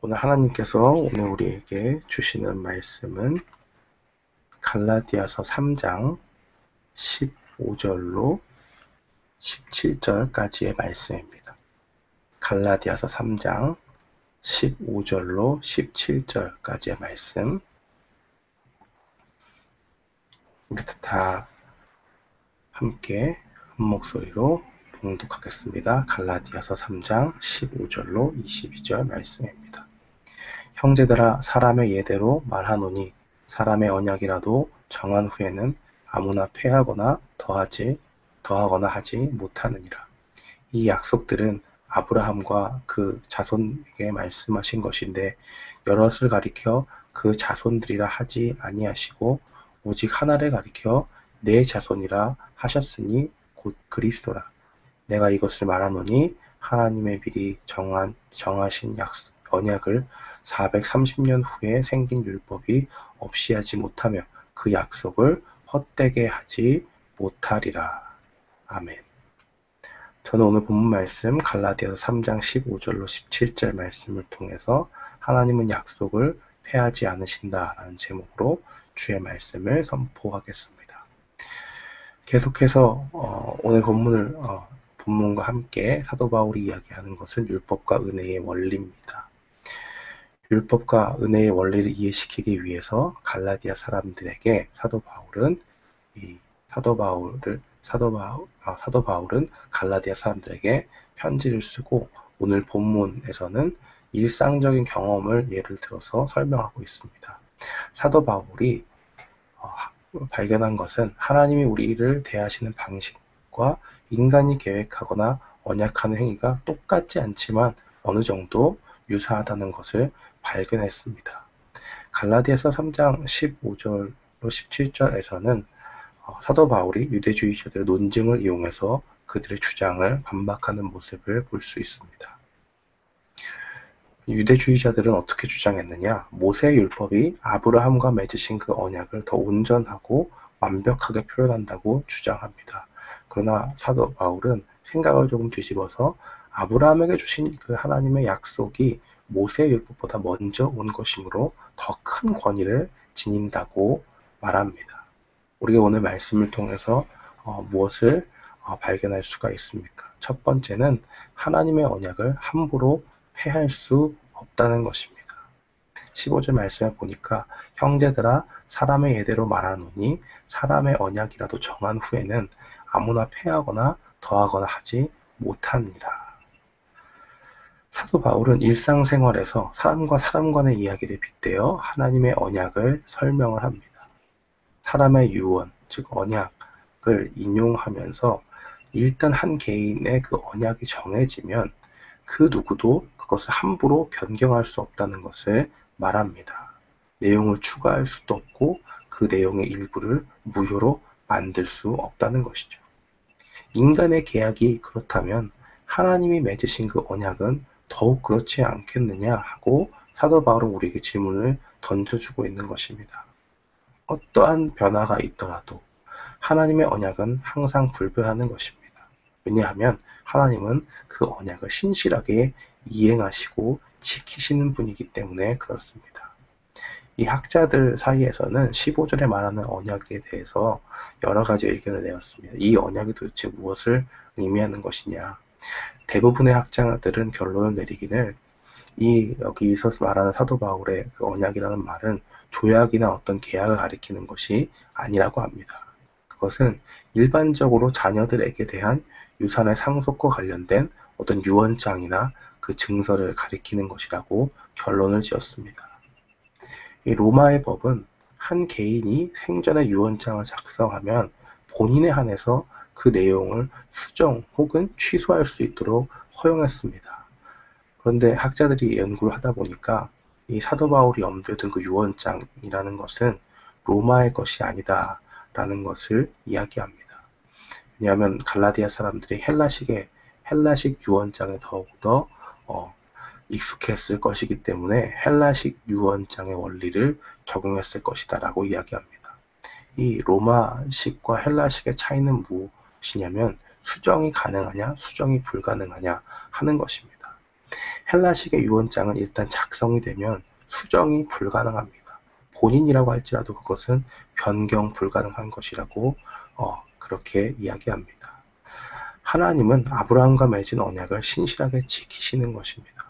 오늘 하나님께서 오늘 우리에게 주시는 말씀은 갈라디아서 3장 15절로 17절까지의 말씀입니다. 갈라디아서 3장 15절로 17절까지의 말씀. 우리 다 함께 한 목소리로 봉독하겠습니다. 갈라디아서 3장 15절로 22절 말씀입니다. 형제들아, 사람의 예대로 말하노니 사람의 언약이라도 정한 후에는 아무나 폐하거나 더하거나 하지 못하느니라. 이 약속들은 아브라함과 그 자손에게 말씀하신 것인데 여럿을 가리켜 그 자손들이라 하지 아니하시고 오직 하나를 가리켜 내 자손이라 하셨으니 곧 그리스도라. 내가 이것을 말하노니 하나님의 미리 정하신 언약을 430년 후에 생긴 율법이 없이 하지 못하며 그 약속을 헛되게 하지 못하리라. 아멘. 저는 오늘 본문 말씀 갈라디아서 3장 15절로 17절 말씀을 통해서 하나님은 약속을 폐하지 않으신다라는 제목으로 주의 말씀을 선포하겠습니다. 계속해서 오늘 본문과 함께 사도 바울이 이야기하는 것은 율법과 은혜의 원리입니다. 율법과 은혜의 원리를 이해시키기 위해서 갈라디아 사람들에게 사도 바울은 갈라디아 사람들에게 편지를 쓰고 오늘 본문에서는 일상적인 경험을 예를 들어서 설명하고 있습니다. 사도 바울이 발견한 것은 하나님이 우리를 대하시는 방식과 인간이 계획하거나 언약하는 행위가 똑같지 않지만 어느 정도 유사하다는 것을 발견했습니다. 갈라디아서 3장 15절로 17절에서는 사도 바울이 유대주의자들의 논증을 이용해서 그들의 주장을 반박하는 모습을 볼 수 있습니다. 유대주의자들은 어떻게 주장했느냐? 모세의 율법이 아브라함과 맺으신 그 언약을 더 온전하고 완벽하게 표현한다고 주장합니다. 그러나 사도 바울은 생각을 조금 뒤집어서 아브라함에게 주신 그 하나님의 약속이 모세의 율법보다 먼저 온 것이므로 더 큰 권위를 지닌다고 말합니다. 우리가 오늘 말씀을 통해서 무엇을 발견할 수가 있습니까? 첫 번째는 하나님의 언약을 함부로 폐할 수 없다는 것입니다. 15절 말씀에 보니까 형제들아 사람의 예대로 말하노니 사람의 언약이라도 정한 후에는 아무나 폐하거나 더하거나 하지 못하니라. 사도 바울은 일상생활에서 사람과 사람 간의 이야기를 빗대어 하나님의 언약을 설명을 합니다. 사람의 유언, 즉 언약을 인용하면서 일단 한 개인의 그 언약이 정해지면 그 누구도 그것을 함부로 변경할 수 없다는 것을 말합니다. 내용을 추가할 수도 없고 그 내용의 일부를 무효로 만들 수 없다는 것이죠. 인간의 계약이 그렇다면 하나님이 맺으신 그 언약은 더욱 그렇지 않겠느냐 하고 사도 바울은 우리에게 질문을 던져주고 있는 것입니다. 어떠한 변화가 있더라도 하나님의 언약은 항상 불변하는 것입니다. 왜냐하면 하나님은 그 언약을 신실하게 이행하시고 지키시는 분이기 때문에 그렇습니다. 이 학자들 사이에서는 15절에 말하는 언약에 대해서 여러 가지 의견을 내었습니다. 이 언약이 도대체 무엇을 의미하는 것이냐. 대부분의 학자들은 결론을 내리기를 여기서 말하는 사도 바울의 그 언약이라는 말은 조약이나 어떤 계약을 가리키는 것이 아니라고 합니다. 그것은 일반적으로 자녀들에게 대한 유산의 상속과 관련된 어떤 유언장이나 그 증서를 가리키는 것이라고 결론을 지었습니다. 이 로마의 법은 한 개인이 생전에 유언장을 작성하면 본인에 한해서 그 내용을 수정 혹은 취소할 수 있도록 허용했습니다. 그런데 학자들이 연구를 하다 보니까 이 사도 바울이 염두에 그 유언장이라는 것은 로마의 것이 아니다라는 것을 이야기합니다. 왜냐하면 갈라디아 사람들이 헬라식 유언장에 더욱더 익숙했을 것이기 때문에 헬라식 유언장의 원리를 적용했을 것이다라고 이야기합니다. 이 로마식과 헬라식의 차이는 무엇이냐면 수정이 가능하냐, 수정이 불가능하냐 하는 것입니다. 헬라식의 유언장은 일단 작성이 되면 수정이 불가능합니다. 본인이라고 할지라도 그것은 변경 불가능한 것이라고 그렇게 이야기합니다. 하나님은 아브라함과 맺은 언약을 신실하게 지키시는 것입니다.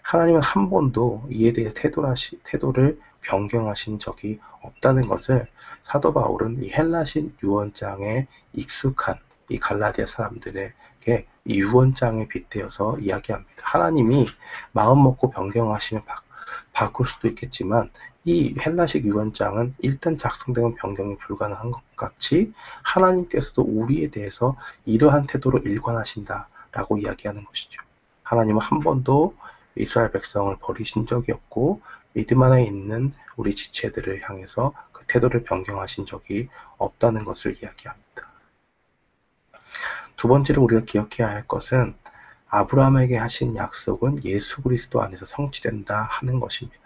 하나님은 한 번도 이에 대해 태도를 변경하신 적이 없다는 것을 사도 바울은 이 헬라식 유언장에 익숙한 이 갈라디아 사람들에게 이 유언장에 빗대어서 이야기합니다. 하나님이 마음 먹고 변경하시면 바꿀 수도 있겠지만 이 헬라식 유언장은 일단 작성되면 변경이 불가능한 것 같이 하나님께서도 우리에 대해서 이러한 태도로 일관하신다라고 이야기하는 것이죠. 하나님은 한 번도 이스라엘 백성을 버리신 적이 없고 믿음 안에 있는 우리 지체들을 향해서 그 태도를 변경하신 적이 없다는 것을 이야기합니다. 두 번째로 우리가 기억해야 할 것은 아브라함에게 하신 약속은 예수 그리스도 안에서 성취된다 하는 것입니다.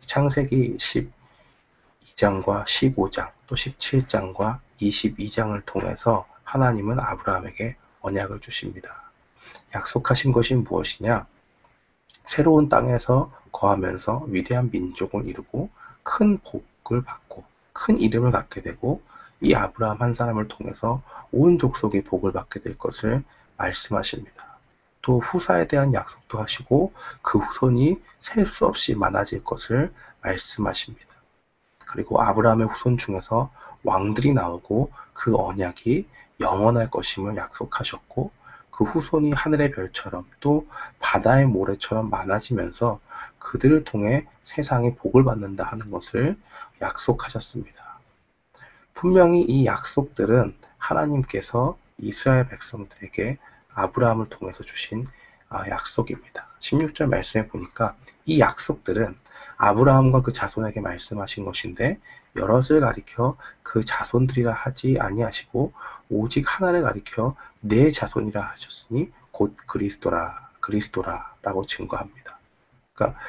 창세기 12장과 15장 또 17장과 22장을 통해서 하나님은 아브라함에게 언약을 주십니다. 약속하신 것이 무엇이냐? 새로운 땅에서 거하면서 위대한 민족을 이루고 큰 복을 받고 큰 이름을 갖게 되고 이 아브라함 한 사람을 통해서 온 족속이 복을 받게 될 것을 말씀하십니다. 또 후사에 대한 약속도 하시고 그 후손이 셀 수 없이 많아질 것을 말씀하십니다. 그리고 아브라함의 후손 중에서 왕들이 나오고 그 언약이 영원할 것임을 약속하셨고 그 후손이 하늘의 별처럼 또 바다의 모래처럼 많아지면서 그들을 통해 세상이 복을 받는다 하는 것을 약속하셨습니다. 분명히 이 약속들은 하나님께서 이스라엘 백성들에게 아브라함을 통해서 주신 약속입니다. 16절 말씀에 보니까 이 약속들은 아브라함과 그 자손에게 말씀하신 것인데 여럿을 가리켜 그 자손들이라 하지 아니하시고 오직 하나를 가리켜 내 자손이라 하셨으니 곧 그리스도라라고 증거합니다. 그러니까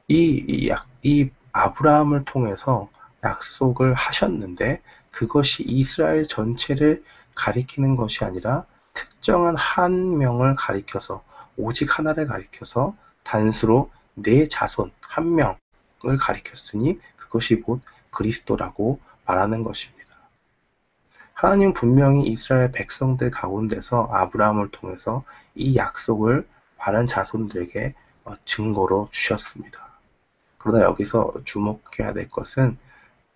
이 아브라함을 통해서 약속을 하셨는데 그것이 이스라엘 전체를 가리키는 것이 아니라 특정한 한 명을 가리켜서 오직 하나를 가리켜서 단수로 내 자손 한 명을 가리켰으니 그것이 곧 그리스도라고 말하는 것입니다. 하나님은 분명히 이스라엘 백성들 가운데서 아브라함을 통해서 이 약속을 많은 자손들에게 증거로 주셨습니다. 그러나 여기서 주목해야 될 것은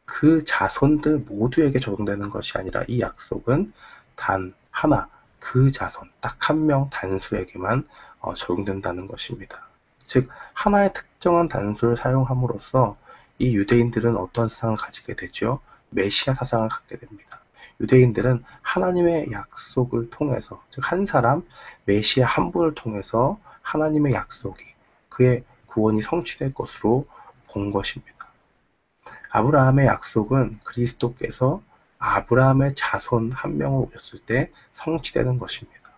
그 자손들 모두에게 적용되는 것이 아니라 이 약속은 단 하나, 그 자손, 딱 한 명 단수에게만 적용된다는 것입니다. 즉, 하나의 특정한 단수를 사용함으로써 이 유대인들은 어떤 사상을 가지게 되죠? 메시아 사상을 갖게 됩니다. 유대인들은 하나님의 약속을 통해서, 즉 한 사람, 메시아 한 분을 통해서 하나님의 약속이, 그의 구원이 성취될 것으로 본 것입니다. 아브라함의 약속은 그리스도께서 아브라함의 자손 한 명을 오셨을 때 성취되는 것입니다.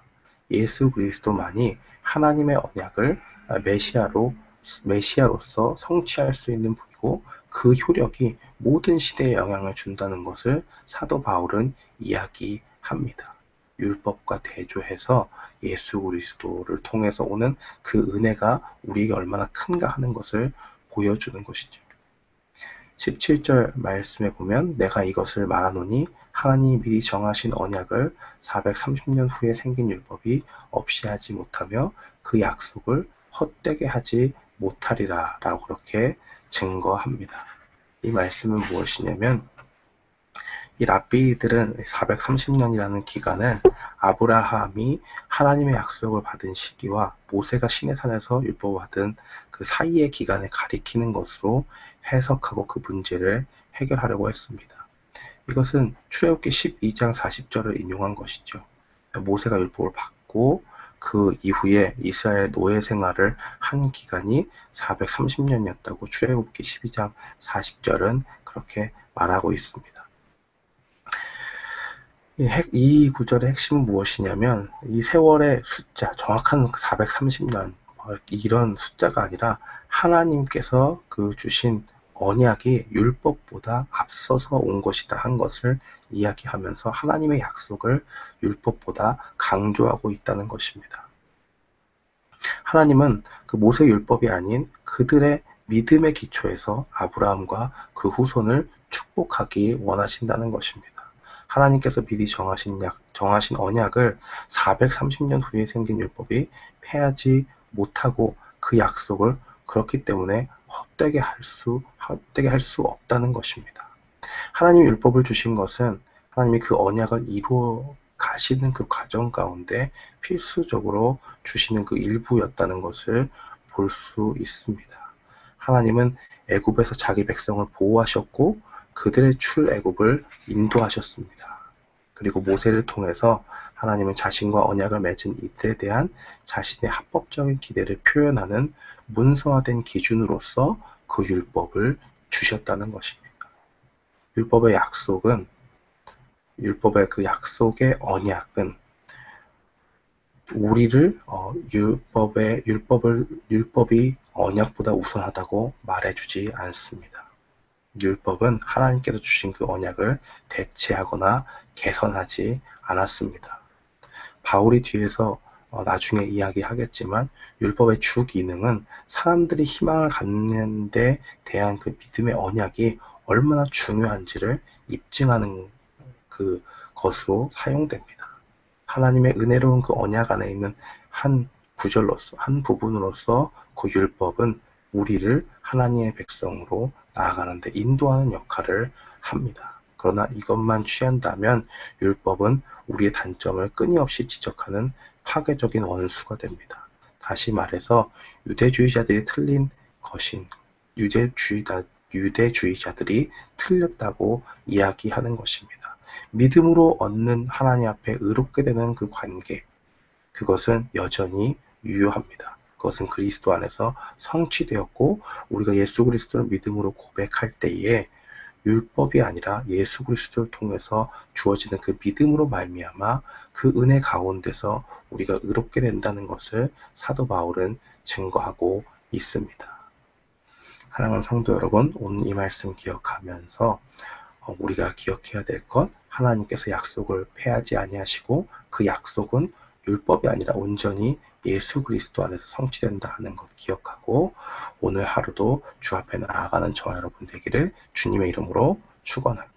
예수 그리스도만이 하나님의 언약을 메시아로서 성취할 수 있는 분이고 그 효력이 모든 시대에 영향을 준다는 것을 사도 바울은 이야기합니다. 율법과 대조해서 예수 그리스도를 통해서 오는 그 은혜가 우리에게 얼마나 큰가 하는 것을 보여주는 것이죠. 17절 말씀에 보면 내가 이것을 말하노니 하나님이 미리 정하신 언약을 430년 후에 생긴 율법이 없이 하지 못하며 그 약속을 헛되게 하지 못하리라 라고 그렇게 증거합니다. 이 말씀은 무엇이냐면 이 랍비들은 430년이라는 기간을 아브라함이 하나님의 약속을 받은 시기와 모세가 시내산에서 율법을 받은 그 사이의 기간을 가리키는 것으로 해석하고 그 문제를 해결하려고 했습니다. 이것은 출애굽기 12장 40절을 인용한 것이죠. 모세가 율법을 받고 그 이후에 이스라엘 노예 생활을 한 기간이 430년이었다고 출애굽기 12장 40절은 그렇게 말하고 있습니다. 이 구절의 핵심은 무엇이냐면 이 세월의 숫자, 정확한 430년 이런 숫자가 아니라 하나님께서 그 주신 언약이 율법보다 앞서서 온 것이다 한 것을 이야기하면서 하나님의 약속을 율법보다 강조하고 있다는 것입니다. 하나님은 그 모세 율법이 아닌 그들의 믿음의 기초에서 아브라함과 그 후손을 축복하기 원하신다는 것입니다. 하나님께서 미리 정하신 언약을 430년 후에 생긴 율법이 폐하지 못하고 그 약속을 그렇기 때문에 헛되게 할 수 없다는 것입니다. 하나님이 율법을 주신 것은 하나님이 그 언약을 이루어 가시는 그 과정 가운데 필수적으로 주시는 그 일부였다는 것을 볼 수 있습니다. 하나님은 애굽에서 자기 백성을 보호하셨고 그들의 출애굽을 인도하셨습니다. 그리고 모세를 통해서 하나님은 자신과 언약을 맺은 이들에 대한 자신의 합법적인 기대를 표현하는 문서화된 기준으로서 그 율법을 주셨다는 것입니다. 율법의 그 약속의 언약은 우리를 율법이 언약보다 우선하다고 말해주지 않습니다. 율법은 하나님께서 주신 그 언약을 대체하거나 개선하지 않았습니다. 바울이 뒤에서 나중에 이야기하겠지만 율법의 주 기능은 사람들이 희망을 갖는 데 대한 그 믿음의 언약이 얼마나 중요한지를 입증하는 그 것으로 사용됩니다. 하나님의 은혜로운 그 언약 안에 있는 한 부분으로서 그 율법은 우리를 하나님의 백성으로 나아가는 데 인도하는 역할을 합니다. 그러나 이것만 취한다면 율법은 우리의 단점을 끊임없이 지적하는 파괴적인 원수가 됩니다. 다시 말해서 유대주의자들이 틀렸다고 이야기하는 것입니다. 믿음으로 얻는 하나님 앞에 의롭게 되는 그 관계, 그것은 여전히 유효합니다. 그것은 그리스도 안에서 성취되었고 우리가 예수 그리스도를 믿음으로 고백할 때에 율법이 아니라 예수 그리스도를 통해서 주어지는 그 믿음으로 말미암아 그 은혜 가운데서 우리가 의롭게 된다는 것을 사도 바울은 증거하고 있습니다. 사랑하는 성도 여러분, 오늘 이 말씀 기억하면서 우리가 기억해야 될 것, 하나님께서 약속을 폐하지 아니하시고 그 약속은 율법이 아니라 온전히 예수 그리스도 안에서 성취된다는 것 기억하고 오늘 하루도 주 앞에 나아가는 저와 여러분 되기를 주님의 이름으로 축원합니다.